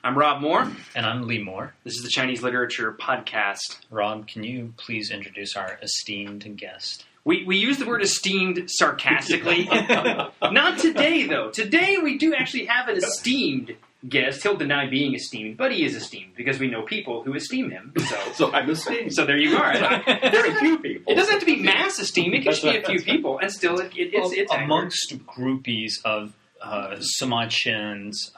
I'm Rob Moore. And I'm Lee Moore. This is the Chinese Literature Podcast. Rob, can you please introduce our esteemed guest? We use the word esteemed sarcastically. Not today, though. Today we do actually have an esteemed guest. He'll deny being esteemed, but he is esteemed because we know people who esteem him. So I'm esteemed. So there you are. Very few people. It doesn't have to be mass esteem. It can just be a few people, and still it's amongst groupies of Sima Qian's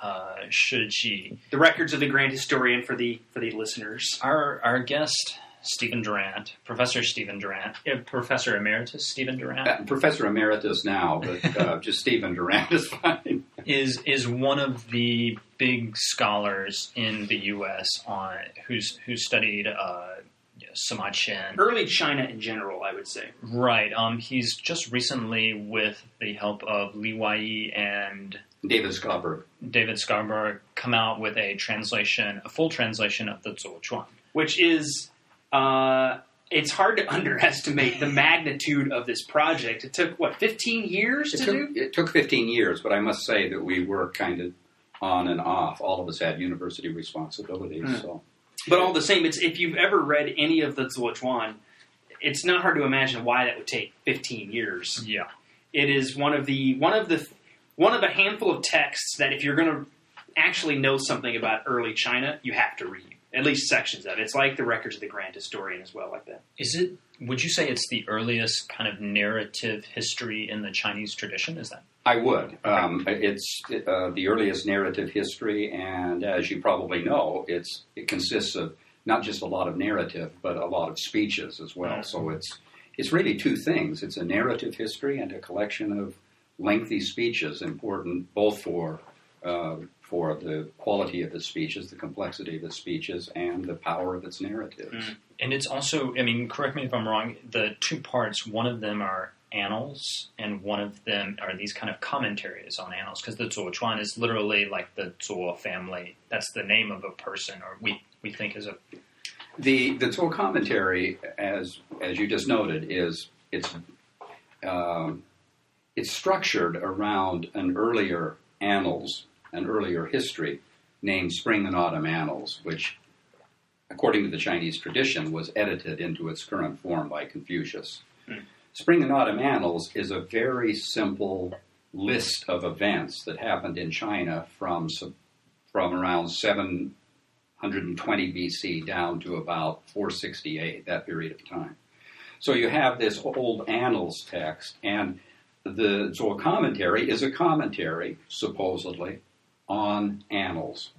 Shiji. The records of the grand historian for the listeners. Our guest, Stephen Durrant, Professor Stephen Durrant, Professor Emeritus Stephen Durrant. Professor Emeritus now, but just Stephen Durrant is fine. Is one of the big scholars in the U.S. who studied Sima Qian. Early China in general, I would say. Right. He's just recently, with the help of Li Waiyi and David Scarborough, come out with a full translation of the Zuochuan. Which is, it's hard to underestimate the magnitude of this project. It took, 15 years to do? It took 15 years, but I must say that we worked kind of on and off. All of us had university responsibilities, so... But all the same, if you've ever read any of the Zuochuan, it's not hard to imagine why that would take 15 years. Yeah, it is one of a handful of texts that if you're going to actually know something about early China, you have to read at least sections of it. It's like the records of the grand historian as well, like that. Would you say it's the earliest kind of narrative history in the Chinese tradition? Is that? I would. It's the earliest narrative history, and as you probably know, it consists of not just a lot of narrative, but a lot of speeches as well. So it's really two things. It's a narrative history and a collection of lengthy speeches, important both for the quality of the speeches, the complexity of the speeches, and the power of its narratives. And it's also, correct me if I'm wrong, the two parts, one of them are annals, and one of them are these kind of commentaries on annals, because the Zuochuan is literally like the Zuo family. That's the name of a person, or we think is a... The Zuo commentary, as you just noted, it's structured around an earlier history named Spring and Autumn Annals, which, according to the Chinese tradition, was edited into its current form by Confucius. Spring and Autumn Annals is a very simple list of events that happened in China from around 720 BC down to about 468, that period of time. So you have this old annals text, and the Zuo commentary is a commentary, supposedly, on annals.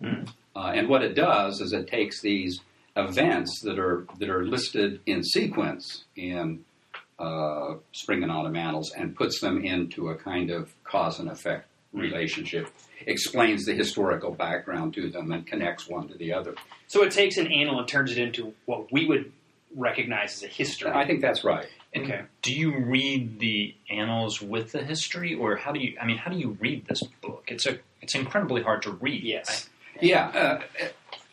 And what it does is it takes these events that are listed in sequence in Spring and Autumn Annals and puts them into a kind of cause and effect relationship, explains the historical background to them, and connects one to the other. So it takes an annal and turns it into what we would recognize as a history. I think that's right. Okay. Do you read the annals with the history, or how do you read this book? It's incredibly hard to read. Yes. Right? Yeah.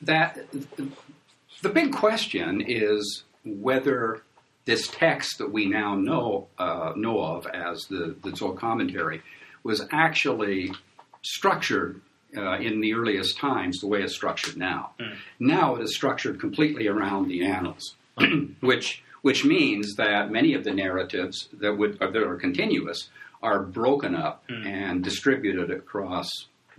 The big question is whether this text that we now know of as the Zuo commentary was actually structured in the earliest times the way it's structured now. Now it is structured completely around the annals, which means that many of the narratives that are continuous are broken up and distributed across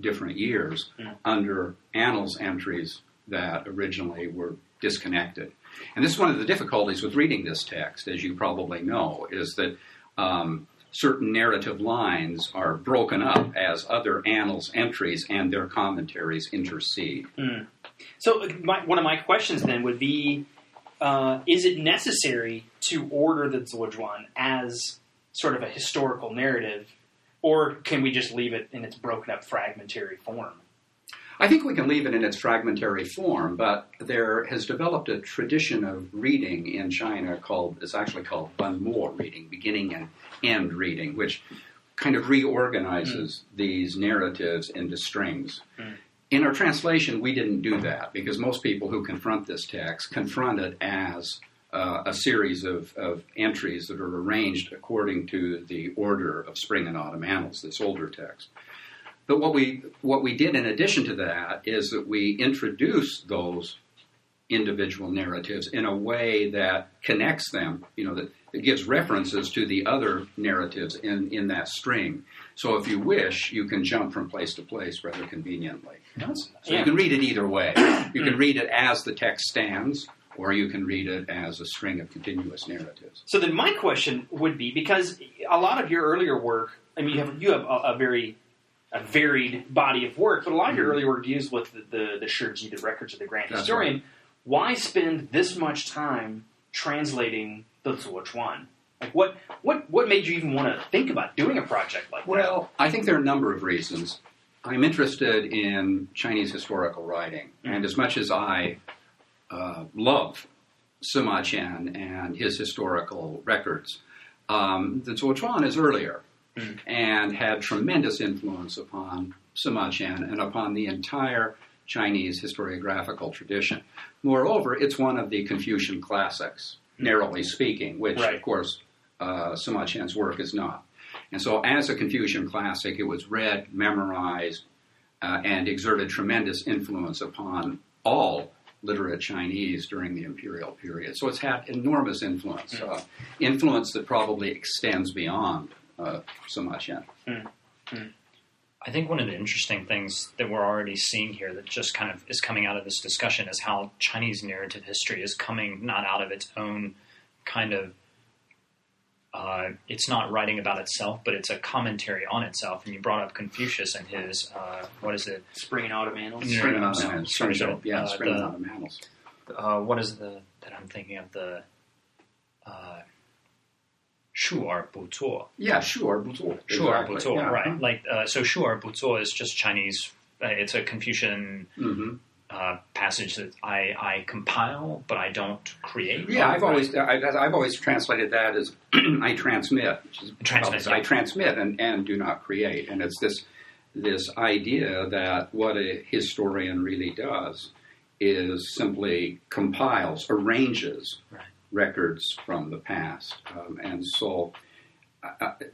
different years under annals entries that originally were disconnected. And this is one of the difficulties with reading this text, as you probably know, is that certain narrative lines are broken up as other annals entries and their commentaries intercede. So one of my questions then would be, is it necessary to order the Zuochuan as sort of a historical narrative, or can we just leave it in its broken up fragmentary form? I think we can leave it in its fragmentary form, but there has developed a tradition of reading in China it's actually called Banmo reading, beginning and end reading, which kind of reorganizes these narratives into strings. In our translation, we didn't do that, because most people who confront this text confront it as a series of entries that are arranged according to the order of Spring and Autumn Annals, this older text. But what we did in addition to that is that we introduced those individual narratives in a way that connects them, that gives references to the other narratives in that string. So if you wish, you can jump from place to place rather conveniently. So you can read it either way. You can read it as the text stands, or you can read it as a string of continuous narratives. So then my question would be, because a lot of your earlier work, I mean, you have a very varied body of work, but a lot of your earlier work deals with the Shiji, the records of the Grand Historian. Right. Why spend this much time translating the Zuochuan? Like, what made you even want to think about doing a project like that? Well, I think there are a number of reasons. I'm interested in Chinese historical writing, and as much as I love Sima Qian and his historical records, the Zuochuan is earlier and had tremendous influence upon Sima Qian and upon the entire Chinese historiographical tradition. Moreover, it's one of the Confucian classics, narrowly speaking, which, of course, Sima Qian's work is not. And so as a Confucian classic, it was read, memorized, and exerted tremendous influence upon all literate Chinese during the imperial period. So it's had enormous influence, influence that probably extends beyond Sima Qian. I think one of the interesting things that we're already seeing here that just kind of is coming out of this discussion is how Chinese narrative history is coming not out of its own kind of, it's not writing about itself, but it's a commentary on itself. And you brought up Confucius and his, what is it? Spring and Autumn Annals? Spring and Autumn Annals. Spring and Autumn Annals. What is that I'm thinking of, the... Shu Er Bu Zuo. Yeah, Shu Er Bu Zuo. Shu Er Bu Zuo, right. Like, so Shu Er Bu Zuo is just Chinese, it's a Confucian passage that I compile, but I don't create. Yeah, I've always translated that as I transmit. I transmit and do not create. And it's this idea that what a historian really does is simply compiles, arranges records from the past. And so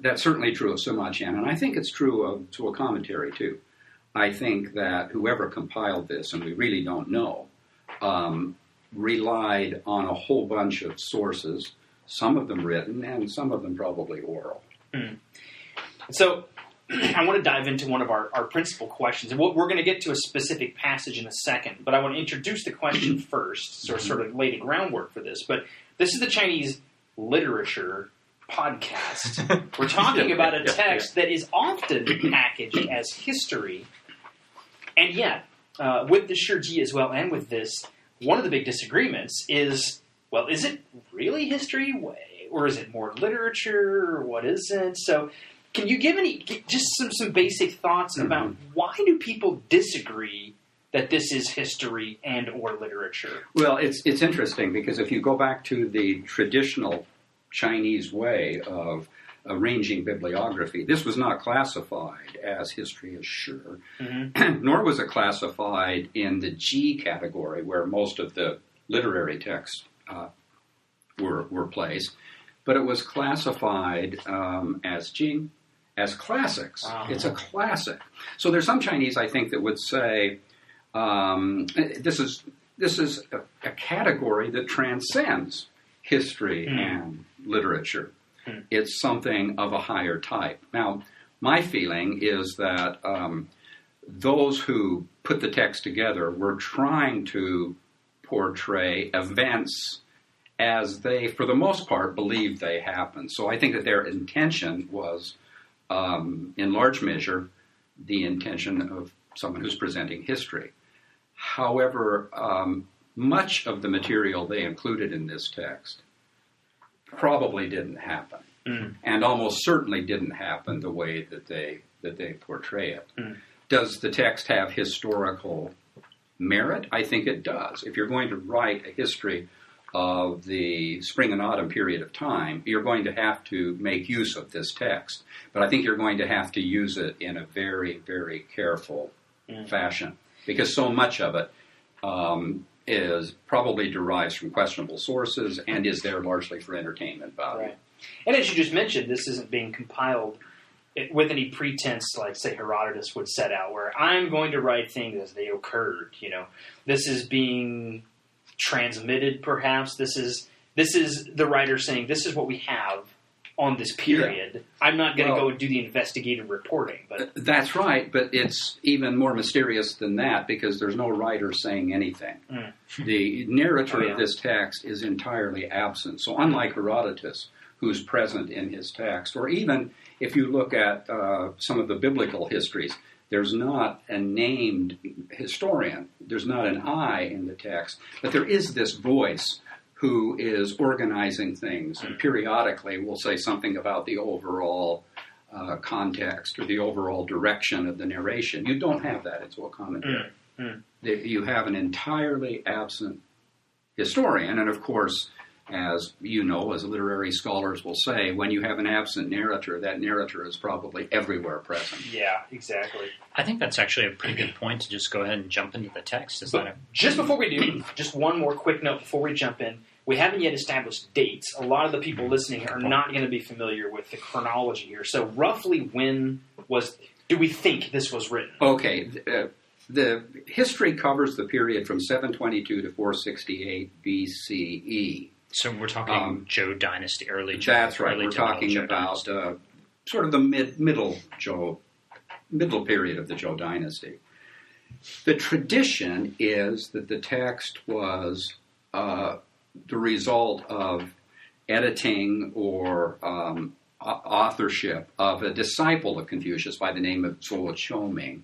that's certainly true of Sima Qian, and I think it's true to a commentary too. I think that whoever compiled this, and we really don't know, relied on a whole bunch of sources, some of them written and some of them probably oral. So I want to dive into one of our principal questions. And we're going to get to a specific passage in a second, but I want to introduce the question first, sort of lay the groundwork for this. But this is the Chinese literature podcast. We're talking about a text that is often packaged as history, and yet, with the Shiji as well, and with this, one of the big disagreements is, well, is it really history, or is it more literature, or what is it? So, can you give just some basic thoughts about why do people disagree that this is history and or literature? Well, it's interesting because if you go back to the traditional Chinese way of arranging bibliography, this was not classified as history, as sure, nor was it classified in the G category where most of the literary texts were placed, but it was classified as Jing, as classics. It's a classic. So there's some Chinese, I think, that would say this is a category that transcends history and literature. It's something of a higher type. Now, my feeling is that those who put the text together were trying to portray events as they, for the most part, believed they happened. So I think that their intention was, in large measure, the intention of someone who's presenting history. However, much of the material they included in this text probably didn't happen, and almost certainly didn't happen the way that they portray it. Does the text have historical merit? I think it does. If you're going to write a history of the spring and autumn period of time, you're going to have to make use of this text. But I think you're going to have to use it in a very, very careful fashion, because so much of it is probably derives from questionable sources and is there largely for entertainment value. Right. And as you just mentioned, this isn't being compiled with any pretense, like, say, Herodotus would set out, where I'm going to write things as they occurred. This is being transmitted, perhaps. This is the writer saying, this is what we have on this period. Yeah. I'm not going to go and do the investigative reporting. But that's right, but it's even more mysterious than that, because there's no writer saying anything. The narrator of this text is entirely absent. So unlike Herodotus, who's present in his text, or even if you look at some of the biblical histories, there's not a named historian. There's not an I in the text, but there is this voice who is organizing things, and periodically will say something about the overall context or the overall direction of the narration. You don't have that in a commentary. You have an entirely absent historian, and of course, as you know, as literary scholars will say, when you have an absent narrator, that narrator is probably everywhere present. Yeah, exactly. I think that's actually a pretty good point to just go ahead and jump into the text. Just before we do, just one more quick note before we jump in. We haven't yet established dates. A lot of the people listening are not going to be familiar with the chronology here. So roughly when do we think this was written? Okay. The history covers the period from 722 to 468 BCE. So we're talking Zhou dynasty, early Zhou. That's right. We're talking about sort of the middle period of the Zhou dynasty. The tradition is that the text was the result of editing or authorship of a disciple of Confucius by the name of Zuo Qiuming,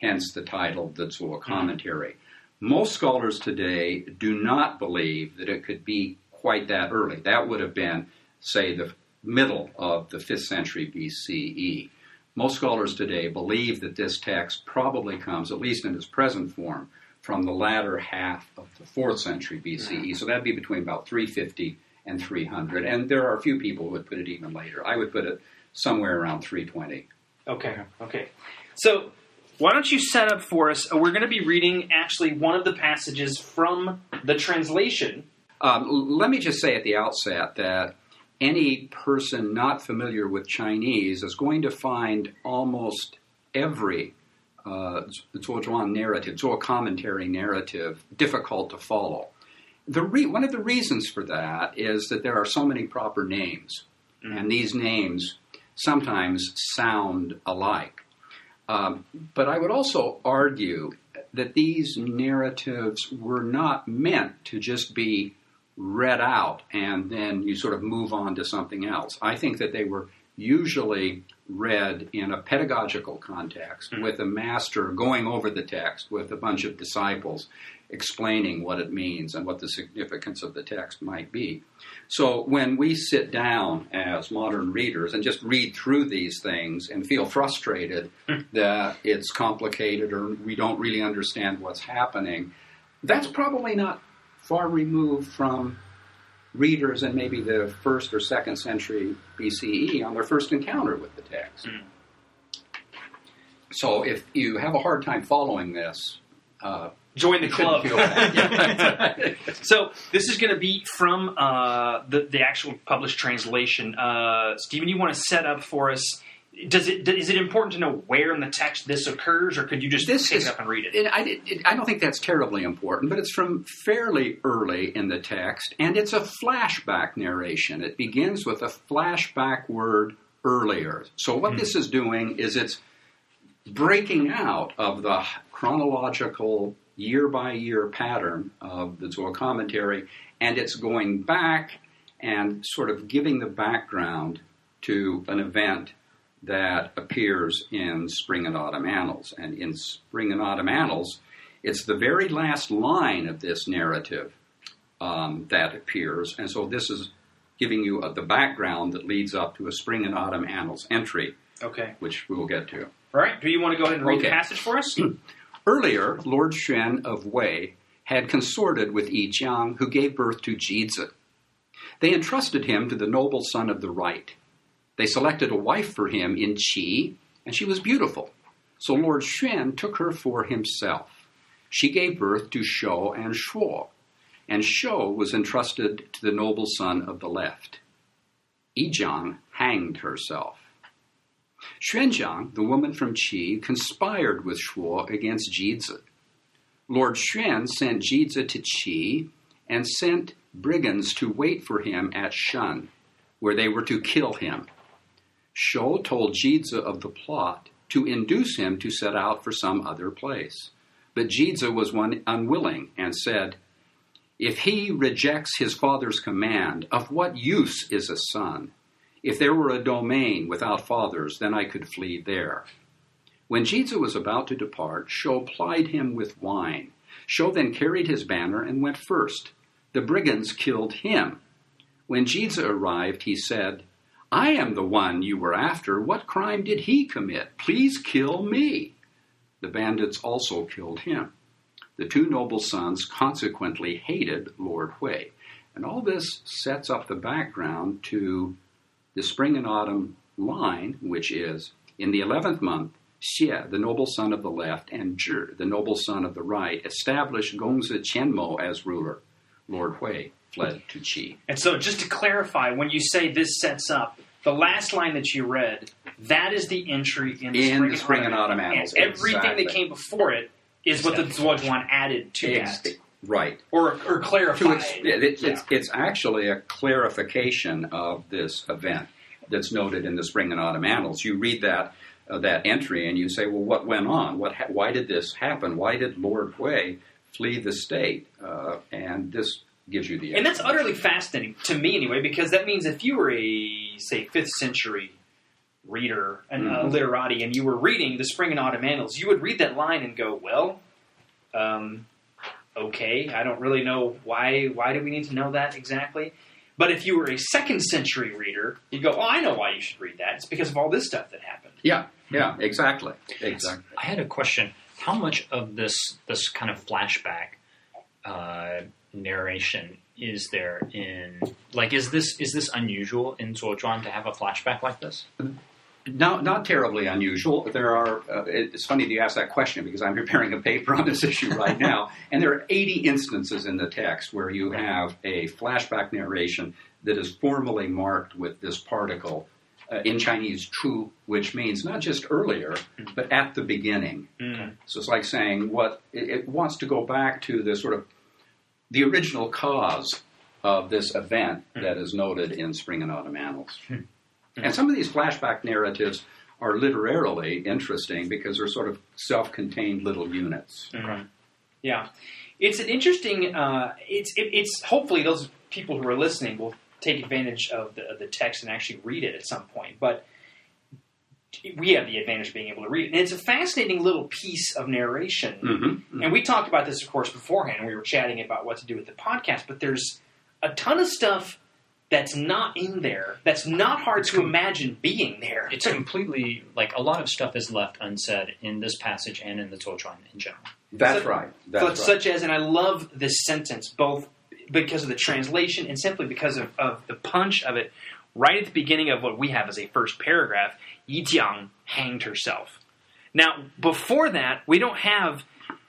hence the title, the Zuo Commentary. Most scholars today do not believe that it could be quite that early. That would have been, say, the middle of the 5th century BCE. Most scholars today believe that this text probably comes, at least in its present form, from the latter half of the 4th century BCE. So that'd be between about 350 and 300. And there are a few people who would put it even later. I would put it somewhere around 320. Okay. So why don't you set up for us, we're going to be reading actually one of the passages from the translation. Let me just say at the outset that any person not familiar with Chinese is going to find almost every Zuozhuan narrative, Zuo commentary narrative, difficult to follow. One of the reasons for that is that there are so many proper names, and these names sometimes sound alike. But I would also argue that these narratives were not meant to just be read out and then you sort of move on to something else. I think that they were usually read in a pedagogical context with a master going over the text with a bunch of disciples explaining what it means and what the significance of the text might be. So when we sit down as modern readers and just read through these things and feel frustrated that it's complicated or we don't really understand what's happening, that's probably not far removed from readers in maybe the 1st or 2nd century BCE on their first encounter with the text. So if you have a hard time following this, join the club. So this is going to be from the actual published translation. Stephen, you want to set up for us? Is it important to know where in the text this occurs, or could you just pick it up and read it? I don't think that's terribly important, but it's from fairly early in the text, and it's a flashback narration. It begins with a flashback word earlier. So what this is doing is it's breaking out of the chronological year-by-year pattern of the Zuo commentary, and it's going back and sort of giving the background to an event that appears in Spring and Autumn Annals. And in Spring and Autumn Annals, it's the very last line of this narrative that appears. And so this is giving you the background that leads up to a Spring and Autumn Annals entry, which we will get to. All right. Do you want to go ahead and read the passage for us? Earlier, Lord Xuan of Wei had consorted with Yi Jiang, who gave birth to Jizi. They entrusted him to the noble son of the right. They selected a wife for him in Qi, and she was beautiful. So Lord Xuan took her for himself. She gave birth to Shou and Shuo, and Shou was entrusted to the noble son of the left. Yi Jiang hanged herself. Xuanjiang, the woman from Qi, conspired with Shuo against Jizi. Lord Xuan sent Jizi to Qi and sent brigands to wait for him at Shen, where they were to kill him. Shou told Jizi of the plot to induce him to set out for some other place. But Jizi was unwilling and said, "If he rejects his father's command, of what use is a son? If there were a domain without fathers, then I could flee there." When Jizi was about to depart, Shou plied him with wine. Shou then carried his banner and went first. The brigands killed him. When Jizi arrived, he said, "I am the one you were after. What crime did he commit? Please kill me." The bandits also killed him. The two noble sons consequently hated Lord Hui. And all this sets up the background to the spring and autumn line, which is, in the 11th month, Xie, the noble son of the left, and Zhi, the noble son of the right, established Gongzi Qianmo as ruler. Lord Hui fled to Qi. And so, just to clarify, when you say this sets up, the last line that you read, that is the entry in the Spring and Autumn Annals. And everything that came before it is what the Zuozhuan added to that. Right. Or clarified. It's actually a clarification of this event that's noted in the Spring and Autumn Annals. You read that entry and you say, well, what went on? Why did this happen? Why did Lord Hui flee the state? And this gives you the... And that's utterly fascinating, to me anyway, because that means if you were a, say, 5th century reader, and literati, and you were reading the Spring and Autumn Annals, you would read that line and go, well, okay, I don't really know why do we need to know that exactly? But if you were a 2nd century reader, you'd go, oh, I know why you should read that. It's because of all this stuff that happened. Yeah, exactly. I had a question. How much of this kind of flashback narration is there in... Like, is this unusual in Zuozhuan to have a flashback like this? Not terribly unusual. There are. It's funny that you ask that question because I'm preparing a paper on this issue right now, and there are 80 instances in the text where you have a flashback narration that is formally marked with this particle in Chinese "chu," which means not just earlier, but at the beginning. So it's like saying it wants to go back to the sort of the original cause of this event that is noted in Spring and Autumn Annals. And some of these flashback narratives are literarily interesting because they're sort of self-contained little units. Yeah. It's an interesting... It's hopefully those people who are listening will take advantage of the text and actually read it at some point. But we have the advantage of being able to read it. And it's a fascinating little piece of narration. And we talked about this, of course, beforehand. We were chatting about what to do with the podcast. But there's a ton of stuff that's not in there, that's not hard to imagine being there. It's completely, like, a lot of stuff is left unsaid in this passage and in the Zuozhuan in general. That's right. Such as, and I love this sentence, both because of the translation and simply because of the punch of it, right at the beginning of what we have as a first paragraph, Yi Jiang hanged herself. Now, before that, we don't have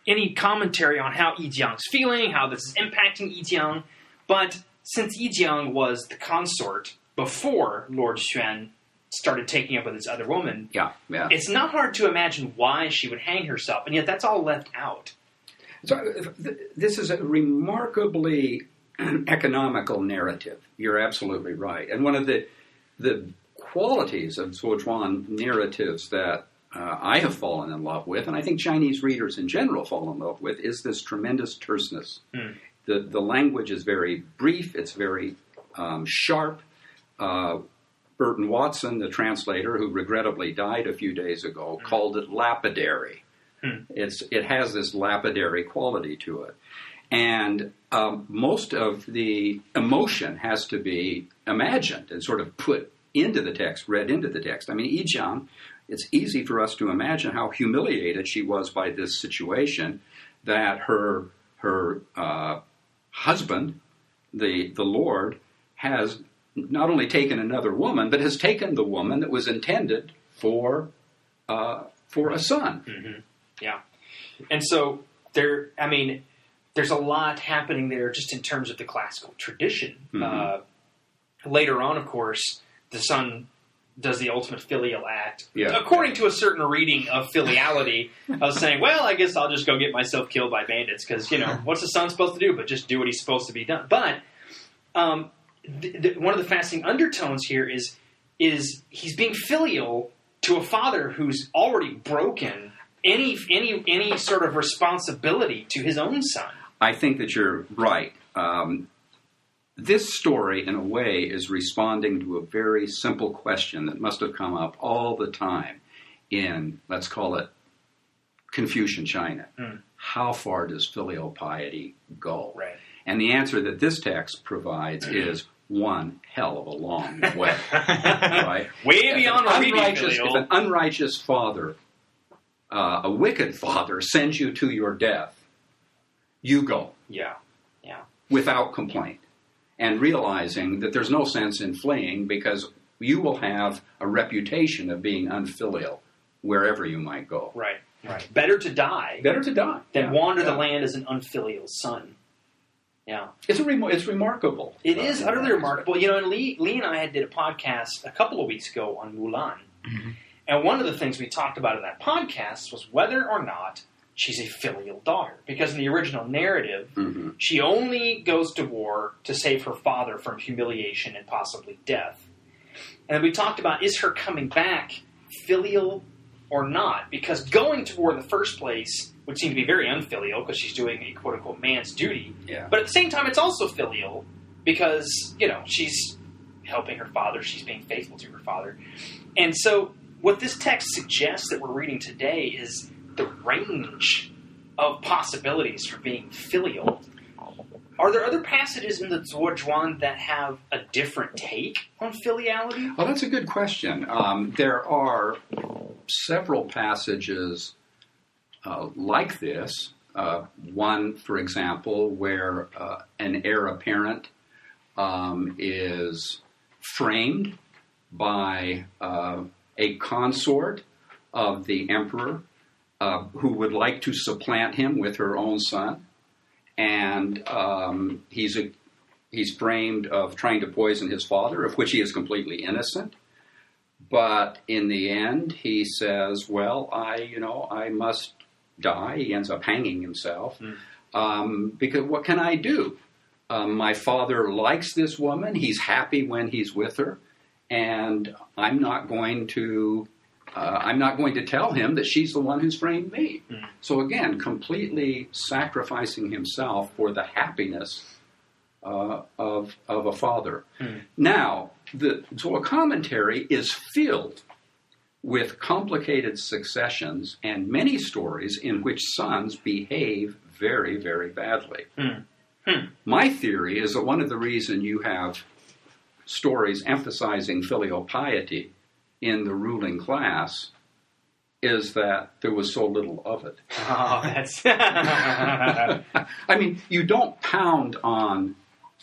any commentary on how Yi Jiang's feeling, how this is impacting Yi Jiang, but... Since Yi Jiang was the consort before Lord Xuan started taking up with this other woman, it's not hard to imagine why she would hang herself, and yet that's all left out. So this is a remarkably economical narrative. You're absolutely right. And one of the qualities of Zuozhuan narratives that I have fallen in love with, and I think Chinese readers in general fall in love with, is this tremendous terseness. The language is very brief. It's very sharp. Burton Watson, the translator, who regrettably died a few days ago, called it lapidary. It has this lapidary quality to it. And most of the emotion has to be imagined and sort of put into the text, read into the text. I mean, Yi Jiang, it's easy for us to imagine how humiliated she was by this situation, that her husband, the Lord, has not only taken another woman, but has taken the woman that was intended for a son. Yeah. And so there's a lot happening there just in terms of the classical tradition. Later on, of course, the son does the ultimate filial act, Yeah. according to a certain reading of filiality, of saying, well, I guess I'll just go get myself killed by bandits, because, what's the son supposed to do but just do what he's supposed to be done? But one of the fascinating undertones here is he's being filial to a father who's already broken any sort of responsibility to his own son. I think that you're right. This story, in a way, is responding to a very simple question that must have come up all the time in, let's call it, Confucian China. How far does filial piety go? Right. And the answer that this text provides is one hell of a long way. Right? Way beyond what we do filial. If an unrighteous father, a wicked father, sends you to your death, you go. Yeah. Without complaint. And realizing that there's no sense in fleeing because you will have a reputation of being unfilial wherever you might go. Right. Better to die than wander the land as an unfilial son. Yeah. It's remarkable. It is utterly remarkable. And Lee and I did a podcast a couple of weeks ago on Mulan. Mm-hmm. And one of the things we talked about in that podcast was whether or not she's a filial daughter. Because in the original narrative, she only goes to war to save her father from humiliation and possibly death. And we talked about, is her coming back filial or not? Because going to war in the first place would seem to be very unfilial because she's doing a quote-unquote man's duty. Yeah. But at the same time, it's also filial because, she's helping her father. She's being faithful to her father. And so what this text suggests that we're reading today is the range of possibilities for being filial. Are there other passages in the Zhuozhuan that have a different take on filiality? Well, that's a good question. There are several passages like this. One, for example, where an heir apparent is framed by a consort of the emperor who would like to supplant him with her own son. And he's framed of trying to poison his father, of which he is completely innocent. But in the end, he says, well, I must die. He ends up hanging himself. Because what can I do? My father likes this woman. He's happy when he's with her. And I'm not going to tell him that she's the one who's framed me. So again, completely sacrificing himself for the happiness of a father. Now, the Zohar commentary is filled with complicated successions and many stories in which sons behave very, very badly. My theory is that one of the reasons you have stories emphasizing filial piety in the ruling class is that there was so little of it. Oh, that's... I mean, you don't pound on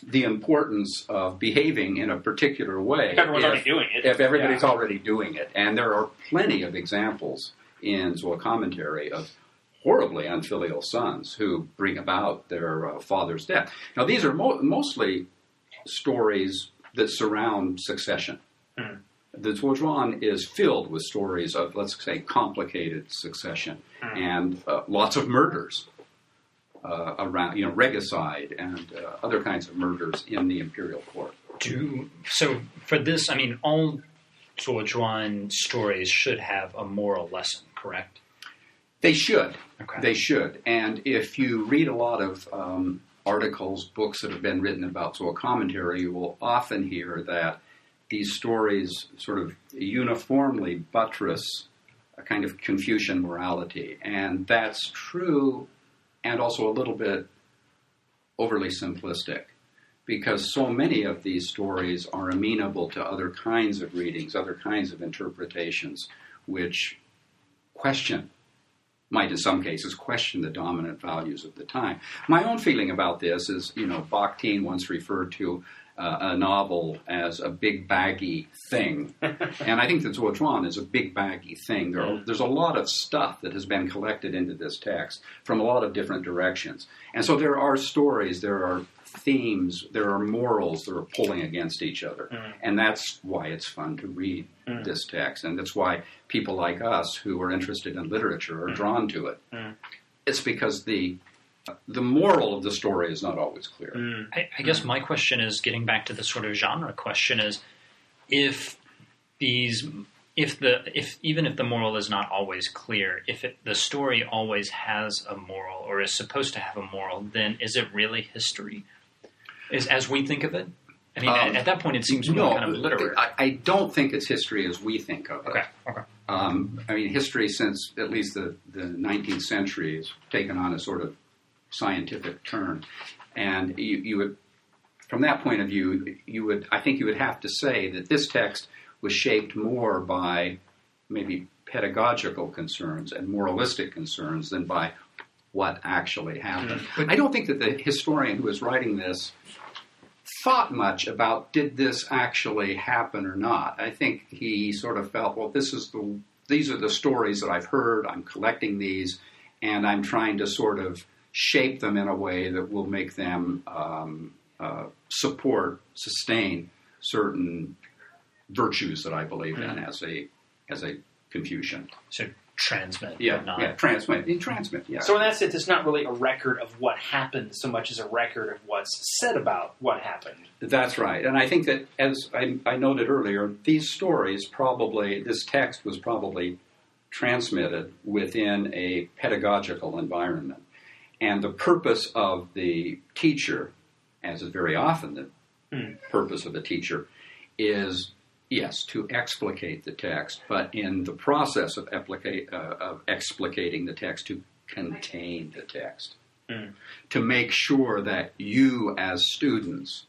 the importance of behaving in a particular way. If everyone's already doing it. If everybody's already doing it. And there are plenty of examples in Zohar commentary of horribly unfilial sons who bring about their father's death. Now, these are mostly stories that surround succession. The Zhuozhuan is filled with stories of, let's say, complicated succession and lots of murders around, regicide and other kinds of murders in the imperial court. So for this, all Zhuozhuan stories should have a moral lesson, correct? They should. Okay. They should. And if you read a lot of articles, books that have been written about Zohar commentary, you will often hear that these stories sort of uniformly buttress a kind of Confucian morality. And that's true and also a little bit overly simplistic because so many of these stories are amenable to other kinds of readings, other kinds of interpretations, which might in some cases question the dominant values of the time. My own feeling about this is, Bakhtin once referred to a novel as a big baggy thing. And I think that Zuochuan is a big baggy thing. There's a lot of stuff that has been collected into this text from a lot of different directions. And so there are stories, there are themes, there are morals that are pulling against each other. And that's why it's fun to read this text. And that's why people like us who are interested in literature are drawn to it. It's because the moral of the story is not always clear. I guess my question is, getting back to the sort of genre question, is if even if the moral is not always clear, if the story always has a moral or is supposed to have a moral, then is it really history, as we think of it? I mean, at that point, it seems more kind of literary. I don't think it's history as we think of it. Okay. I mean, history since at least the 19th century has taken on a sort of scientific turn, and you would, from that point of view, I think you would have to say that this text was shaped more by maybe pedagogical concerns and moralistic concerns than by what actually happened. I don't think that the historian who was writing this thought much about did this actually happen or not. I think he sort of felt, well, these are the stories that I've heard. I'm collecting these, and I'm trying to sort of shape them in a way that will make them sustain certain virtues that I believe in as a Confucian. So transmit. Transmit. Yeah. So in that sense, it's not really a record of what happened so much as a record of what's said about what happened. That's right. And I think that, as I noted earlier, these stories this text was probably transmitted within a pedagogical environment. And the purpose of the teacher, as is very often the purpose of a teacher, is, yes, to explicate the text, but in the process of explicating the text, to contain the text. To make sure that you, as students,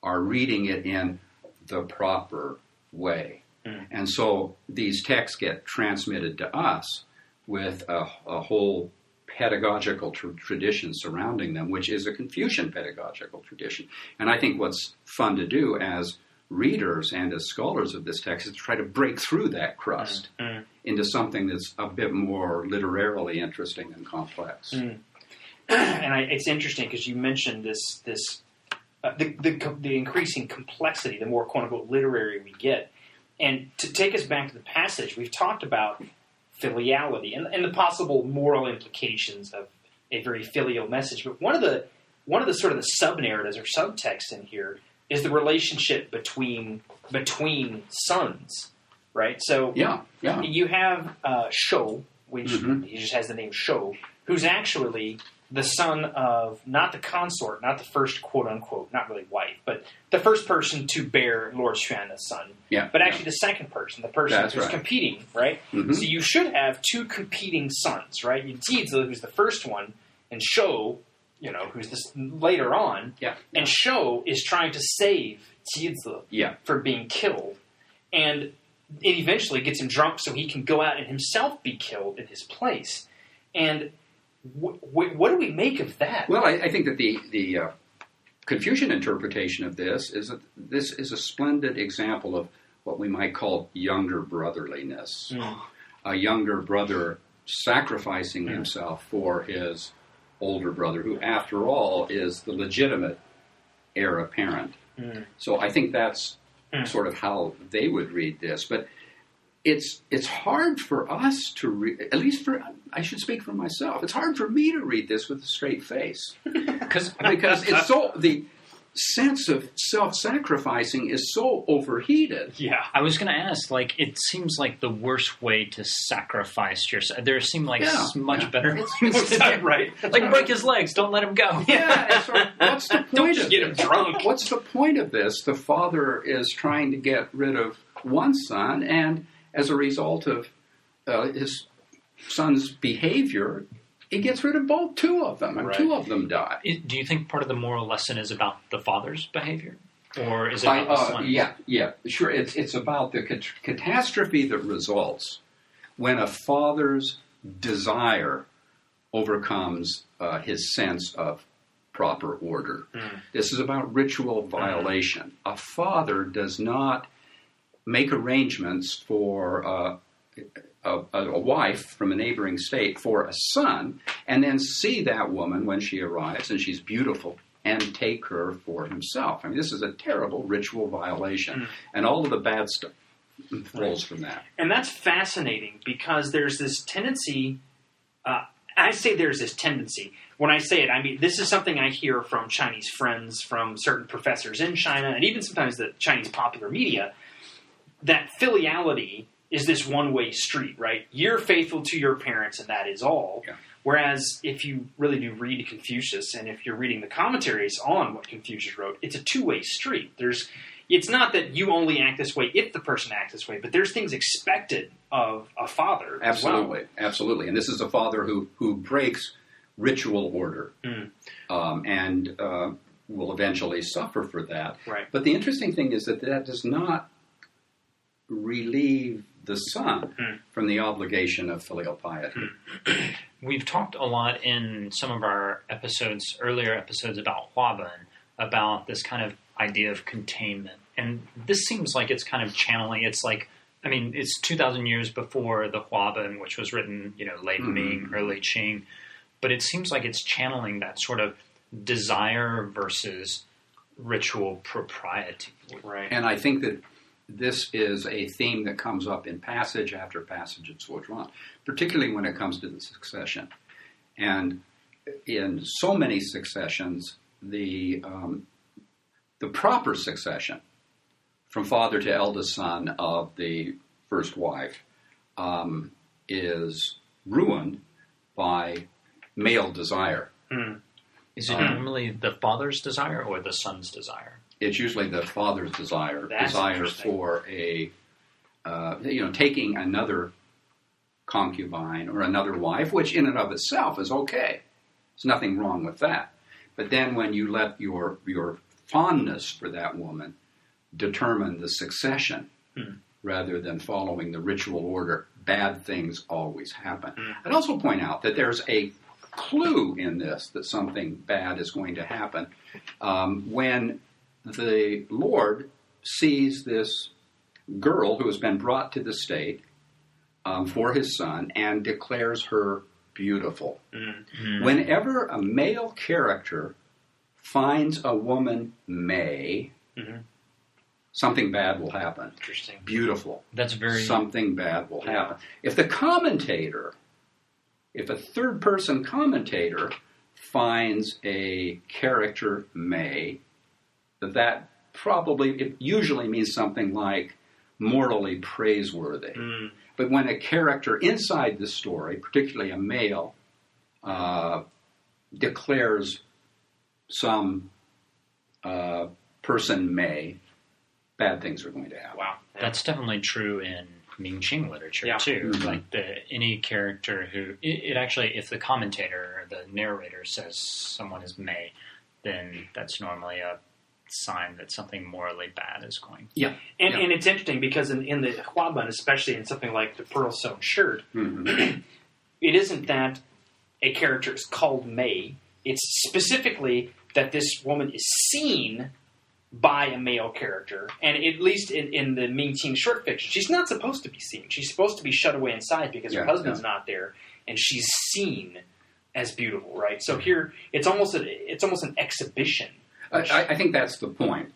are reading it in the proper way. And so these texts get transmitted to us with a whole pedagogical tradition surrounding them, which is a Confucian pedagogical tradition. And I think what's fun to do as readers and as scholars of this text is to try to break through that crust into something that's a bit more literarily interesting and complex. And it's interesting because you mentioned the increasing complexity, the more quote-unquote literary we get. And to take us back to the passage, we've talked about filiality and the possible moral implications of a very filial message. But one of the sort of the sub-narratives or subtext in here is the relationship between sons, right? So you have Shou, which he just has the name Shou, who's actually the son of not the consort, not the first quote-unquote, not really wife, but the first person to bear Lord Xuan as son, but actually the second person, the person who's competing, right? So you should have two competing sons, right? You Jizi, who's the first one, and Shou, who's this later on, and Shou is trying to save Jizi from being killed, and it eventually gets him drunk so he can go out and himself be killed in his place. And what do we make of that? Well, I think that the Confucian interpretation of this is that this is a splendid example of what we might call younger brotherliness. A younger brother sacrificing himself for his older brother, who, after all, is the legitimate heir apparent. So I think that's sort of how they would read this. But it's hard for us to read, at least I should speak for myself. It's hard for me to read this with a straight face. because it's so, the sense of self-sacrificing is so overheated. Yeah. I was going to ask, it seems like the worst way to sacrifice yourself. There seem much better things to do. Right. Break his legs, don't let him go. Yeah. What's the point don't just get him drunk. What's the point of this? The father is trying to get rid of one son, and as a result of his son's behavior, he gets rid of two of them, and two of them die. Do you think part of the moral lesson is about the father's behavior? Or is it about the son? Yeah, sure. It's about the catastrophe that results when a father's desire overcomes his sense of proper order. This is about ritual violation. A father does not make arrangements for a wife from a neighboring state for a son, and then see that woman when she arrives and she's beautiful and take her for himself. I mean, this is a terrible ritual violation, and all of the bad stuff flows from that. And that's fascinating because there's this tendency. I say there's this tendency. When I say it, I mean this is something I hear from Chinese friends, from certain professors in China, and even sometimes the Chinese popular media, that filiality is this one-way street, right? You're faithful to your parents, and that is all. Yeah. Whereas if you really do read Confucius, and if you're reading the commentaries on what Confucius wrote, it's a two-way street. It's not that you only act this way if the person acts this way, but there's things expected of a father. Absolutely, as well. Absolutely. And this is a father who breaks ritual order and will eventually suffer for that. Right. But the interesting thing is that does not relieve the son from the obligation of filial piety. We've talked a lot in some of our earlier episodes about Huabun, about this kind of idea of containment. And this seems like it's kind of channeling. It's like, I mean, it's 2,000 years before the Huabun, which was written, late Ming, early Qing. But it seems like it's channeling that sort of desire versus ritual propriety. Right. And I think that this is a theme that comes up in passage after passage of Durrant, particularly when it comes to the succession. And in so many successions, the proper succession from father to eldest son of the first wife is ruined by male desire. Is it normally the father's desire or the son's desire? It's usually the father's desire for taking another concubine or another wife, which in and of itself is okay. There's nothing wrong with that. But then when you let your fondness for that woman determine the succession rather than following the ritual order, bad things always happen. I'd also point out that there's a clue in this that something bad is going to happen when the Lord sees this girl who has been brought to the state for his son and declares her beautiful. Whenever a male character finds a woman may, something bad will happen. Interesting. Beautiful. That's something bad will happen. If a third-person commentator finds a character may, that it usually means something like morally praiseworthy. But when a character inside the story, particularly a male, declares some person may, bad things are going to happen. Wow. That's definitely true in Ming-Qing literature, too. Like any character who... It actually, if the commentator or the narrator says someone is may, then that's normally a sign that something morally bad is going. And it's interesting because in the Huabun, especially in something like the Pearl Sewn Shirt, it isn't that a character is called May. It's specifically that this woman is seen by a male character. And at least in the Ming-Qing short fiction, she's not supposed to be seen. She's supposed to be shut away inside because her husband's not there, and she's seen as beautiful, right? So here, it's almost an exhibition. I think that's the point.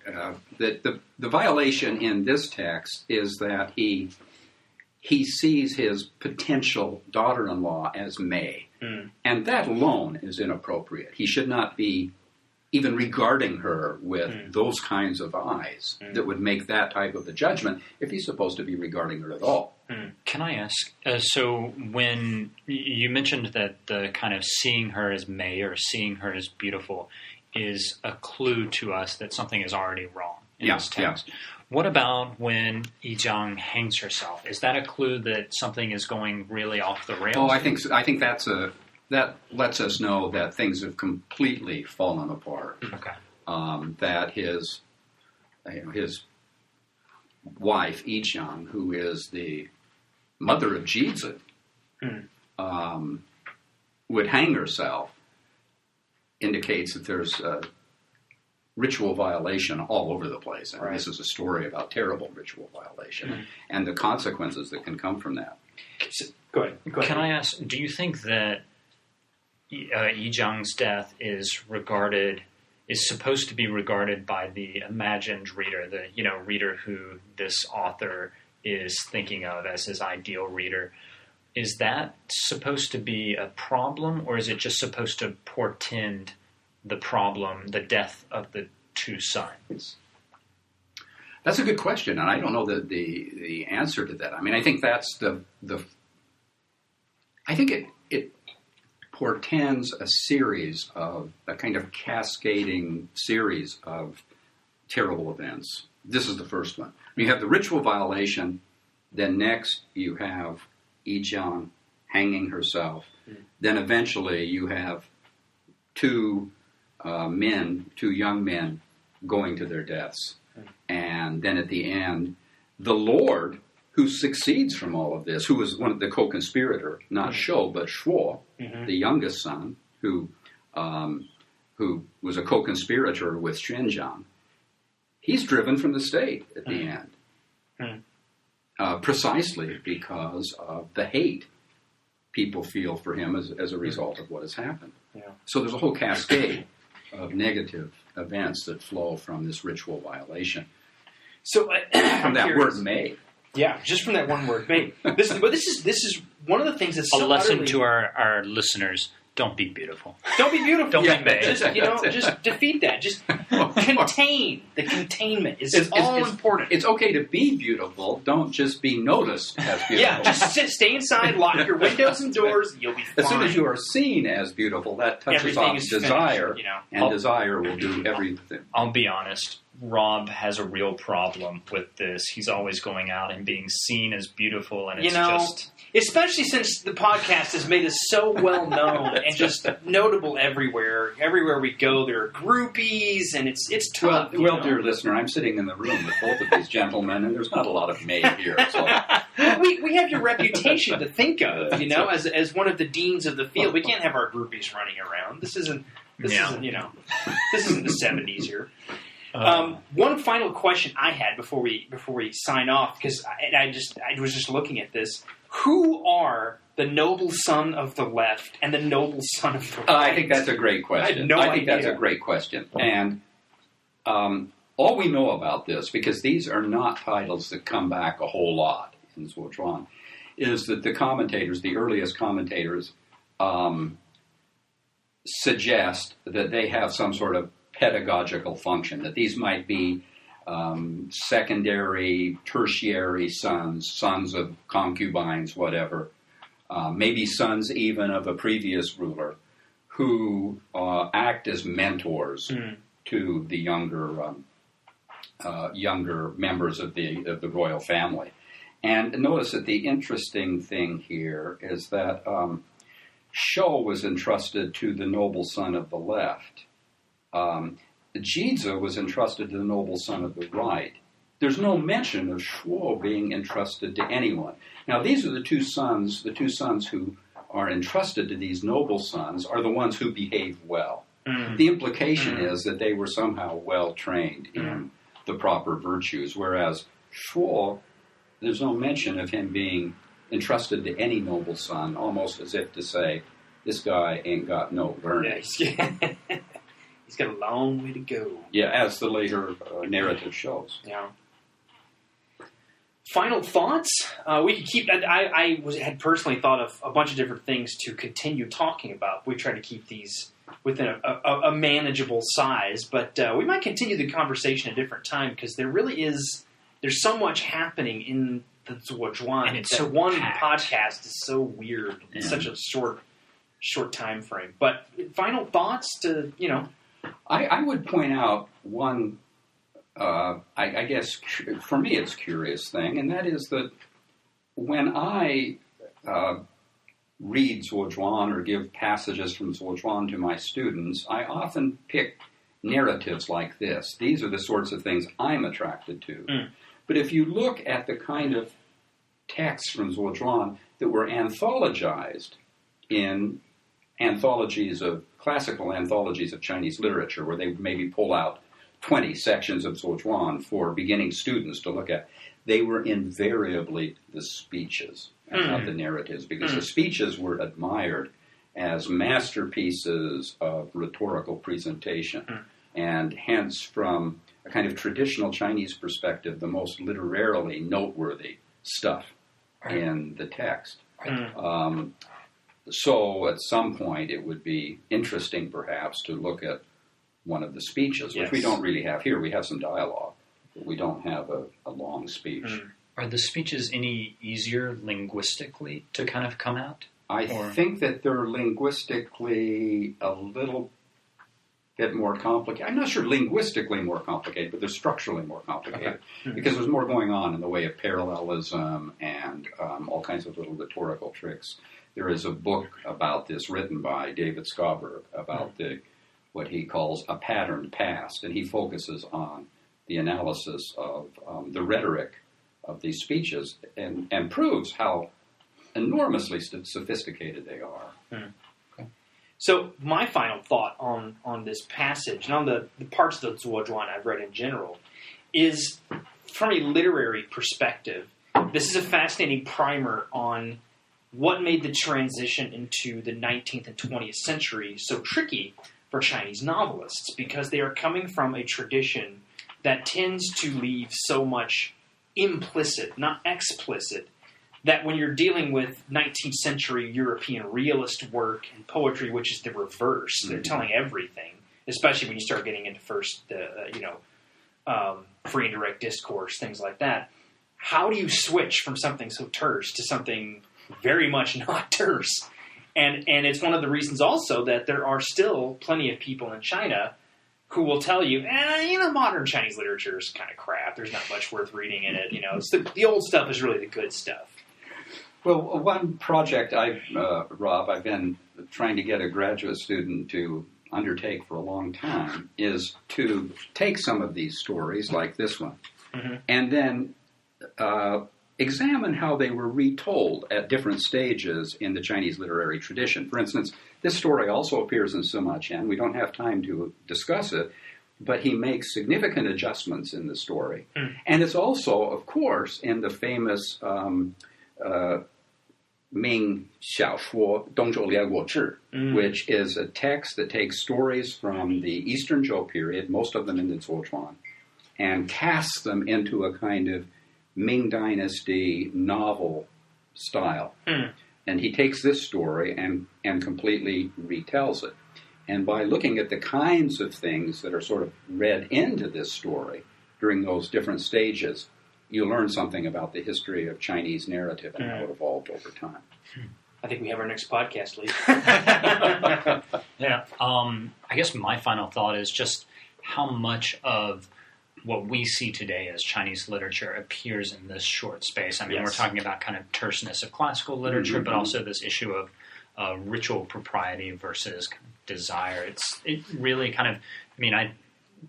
That the violation in this text is that he sees his potential daughter-in-law as May. And that alone is inappropriate. He should not be even regarding her with those kinds of eyes that would make that type of a judgment if he's supposed to be regarding her at all. Can I ask, so when you mentioned that the kind of seeing her as May or seeing her as beautiful is a clue to us that something is already wrong in this text. What about when Yijiang hangs herself? Is that a clue that something is going really off the rails? Oh, I think that lets us know that things have completely fallen apart. Okay. That his wife Yijiang, who is the mother of Jizhen, would hang herself indicates that there's ritual violation all over the place. And right. This is a story about terrible ritual violation Mm-hmm. and the consequences that can come from that. Go ahead. Can I ask, do you think that Yi Zhang's death is supposed to be regarded by the imagined reader, the reader who this author is thinking of as his ideal reader? Is that supposed to be a problem, or is it just supposed to portend the problem, the death of the two sons? That's a good question, and I don't know the answer to that. I mean, I think that's I think it portends a kind of cascading series of terrible events. This is the first one. You have the ritual violation, then next you have Yi Zhang hanging herself. Then eventually you have two young men going to their deaths. And then at the end, the Lord, who succeeds from all of this, who was one of the co-conspirator, not Shou, but Shuo, the youngest son, who was a co-conspirator with Xuanzang, he's driven from the state at the end. Precisely because of the hate people feel for him as a result of what has happened. Yeah. So there's a whole cascade of negative events that flow from this ritual violation. So from that word "may." Yeah, just from that one word "may." This is one of the things that's a so lesson utterly, to our listeners: don't be beautiful. Don't be beautiful. Don't be may. Just defeat that. Just contain. The containment is important. It's okay to be beautiful. Don't just be noticed as beautiful. Yeah, just stay inside, lock your windows and doors, you'll be fine. As soon as you are seen as beautiful, that touches Everything off is desire, finished, and desire will do everything. I'll be honest. Rob has a real problem with this. He's always going out and being seen as beautiful, and it's just... Especially since the podcast has made us so well known and just notable everywhere. Everywhere we go, there are groupies, and it's tough. Well, dear listener, I'm sitting in the room with both of these gentlemen, and there's not a lot of May here. So. we have your reputation to think of, as one of the deans of the field. We can't have our groupies running around. This isn't the 70s here. One final question I had before we sign off, because I was just looking at this. Who are the noble son of the left and the noble son of the right? I think that's a great question. I think that's a great question. And all we know about this, because these are not titles that come back a whole lot in Zhuochuan, is that the earliest commentators, suggest that they have some sort of pedagogical function, that these might be secondary, tertiary sons of concubines, whatever, maybe sons even of a previous ruler, who act as mentors to the younger members of the royal family. And notice that the interesting thing here is that Shou was entrusted to the noble son of the left. Jizha was entrusted to the noble son of the right. There's no mention of Shuo being entrusted to anyone. Now, these are the two sons who are entrusted to these noble sons are the ones who behave well. The implication is that they were somehow well trained in the proper virtues, whereas Shuo, there's no mention of him being entrusted to any noble son, almost as if to say, this guy ain't got no learning. He's got a long way to go. Yeah, as the later narrative shows. Yeah. Final thoughts? We could keep. I had personally thought of a bunch of different things to continue talking about. We try to keep these within a manageable size, but we might continue the conversation at a different time because there's so much happening in the Zhuochuan. And it's that so one packed. podcast is so weird. It's such a short time frame. But final thoughts to I would point out one, I guess, for me it's a curious thing, and that is that when I read Zhuochuan or give passages from Zhuochuan to my students, I often pick narratives like this. These are the sorts of things I'm attracted to. But if you look at the kind of texts from Zhuochuan that were anthologized in classical anthologies of Chinese literature, where they maybe pull out 20 sections of Zuozhuan for beginning students to look at, they were invariably the speeches and not the narratives, because the speeches were admired as masterpieces of rhetorical presentation, and hence, from a kind of traditional Chinese perspective, the most literarily noteworthy stuff in the text. So at some point it would be interesting perhaps to look at one of the speeches, which we don't really have here. We have some dialogue, but we don't have a long speech. Are the speeches any easier linguistically to kind of come out? I think that they're linguistically a little bit more complicated. I'm not sure linguistically more complicated, but they're structurally more complicated because there's more going on in the way of parallelism and all kinds of little rhetorical tricks. There is a book about this written by David Skauberg about what he calls a patterned past, and he focuses on the analysis of the rhetoric of these speeches and proves how enormously sophisticated they are. So my final thought on this passage, and on the parts of the Zuozhuan I've read in general, is from a literary perspective, this is a fascinating primer on what made the transition into the 19th and 20th century so tricky for Chinese novelists, because they are coming from a tradition that tends to leave so much implicit, not explicit, that when you're dealing with 19th century European realist work and poetry, which is the reverse, they're telling everything, especially when you start getting into free and direct discourse, things like that. How do you switch from something so terse to something very much not terse? And it's one of the reasons also that there are still plenty of people in China who will tell you, modern Chinese literature is kind of crap. There's not much worth reading in it. It's the old stuff is really the good stuff. Well, one project Rob, I've been trying to get a graduate student to undertake for a long time is to take some of these stories, like this one, and then examine how they were retold at different stages in the Chinese literary tradition. For instance, this story also appears in Sima Qian. We don't have time to discuss it, but he makes significant adjustments in the story. And it's also, of course, in the famous Ming Xiaoshuo Dongzhou Liaguo Zhi, which is a text that takes stories from the Eastern Zhou period, most of them in the Zuozhuan, and casts them into a kind of Ming Dynasty novel style. And he takes this story and completely retells it. And by looking at the kinds of things that are sort of read into this story during those different stages, you learn something about the history of Chinese narrative and how it evolved over time. I think we have our next podcast, Lee. Yeah. I guess my final thought is just how much of what we see today as Chinese literature appears in this short space. I mean, we're talking about kind of terseness of classical literature, but also this issue of ritual propriety versus desire. It really kind of, I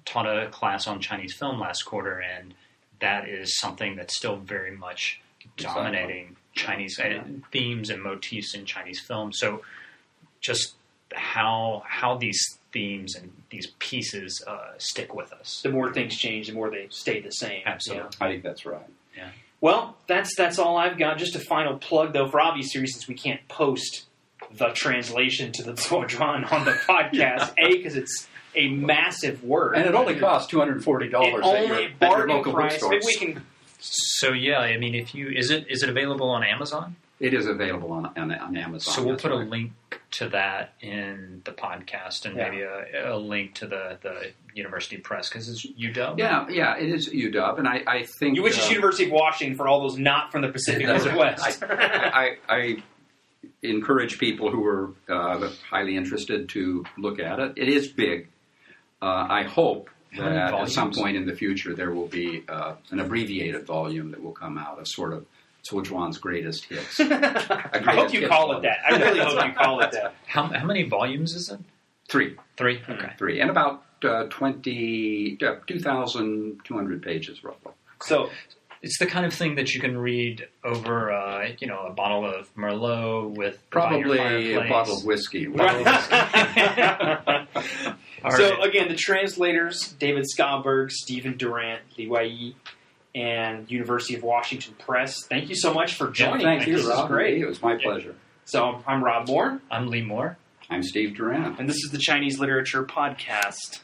taught a class on Chinese film last quarter, and that is something that's still very much dominating Chinese themes and motifs in Chinese film. So just how these themes and these pieces stick with us. The more things change, the more they stay the same. Absolutely. I think that's right. Yeah. Well, that's all I've got. Just a final plug, though, for obvious reasons, we can't post the translation to the Zuozhuan on the podcast. Because it's a massive work. And it only costs $240 at your local price. bookstores. Maybe we can. So if you is it available on Amazon? It is available on Amazon. So we'll put a link to that in the podcast, and maybe a link to the University Press, because it's UW. Yeah, it is UW, and I think which is University of Washington for all those not from the Pacific Northwest. I encourage people who are highly interested to look at it. It is big. I hope that at some point in the future there will be an abbreviated volume that will come out of sort of Zuozhuan's greatest hits. I hope you call it that. I really hope you call it that. How many volumes is it? 3. 3? Okay. 3. And about 2,200 pages, roughly. So It's the kind of thing that you can read over, a bottle of Merlot with Probably a bottle of whiskey. So again, the translators, David Skalberg, Stephen Durrant, Li Wai, and University of Washington Press. Thank you so much for joining. Thank you, This is Rob. great. It was my pleasure. So I'm Rob Moore. I'm Lee Moore. I'm Steve Durrant. And this is the Chinese Literature Podcast.